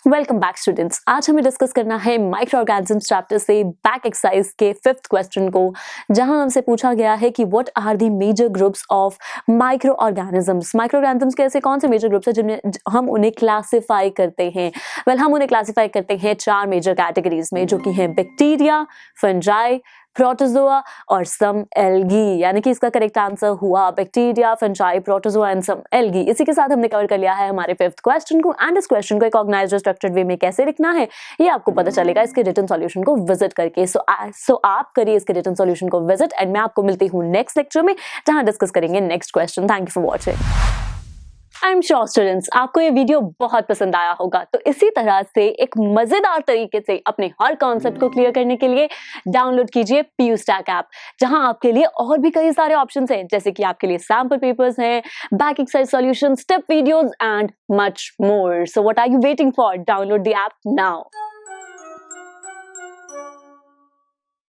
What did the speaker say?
Welcome back students. आज हमें discuss करना है माइक्रो ऑर्गेनिजम्स चैप्टर से बैक एक्सरसाइज के 5th क्वेश्चन को, जहां हमसे पूछा गया है कि what are the major groups of microorganisms. Microorganisms के ऐसे कौन से मेजर ग्रुप्स हैं जिन्हें हम उन्हें क्लासिफाई करते हैं। हम उन्हें क्लासिफाई करते हैं 4 मेजर कैटेगरीज में, जो कि है बैक्टीरिया, फंजाई, प्रोटोजोआ और सम एल्गी। यानी कि इसका करेक्ट आंसर हुआ bacteria, fungi, protozoa and some algae. इसी के साथ हमने कवर कर लिया है हमारे 5th क्वेश्चन को, एंड इस क्वेश्चन को एक ऑर्गेनाइज्ड स्ट्रक्चर्ड वे में कैसे लिखना है ये आपको पता चलेगा इसके रिटन सॉल्यूशन को विजिट करके। सो आप करिए इसके रिटन सॉल्यूशन को विजिट, एंड मैं आपको मिलती हूँ नेक्स्ट लेक्चर में, जहां डिस्कस करेंगे next question. Thank you for watching. I am sure students आपको ये वीडियो बहुत पसंद आया होगा। तो इसी तरह से एक मजेदार तरीके से अपने हर कॉन्सेप्ट को क्लियर करने के लिए डाउनलोड कीजिए PuStack ऐप, जहां आपके लिए और भी कई सारे ऑप्शंस हैं, जैसे कि आपके लिए सैंपल पेपर्स हैं, back exercise solutions, step videos and much more. So what are you waiting for? Download the app now.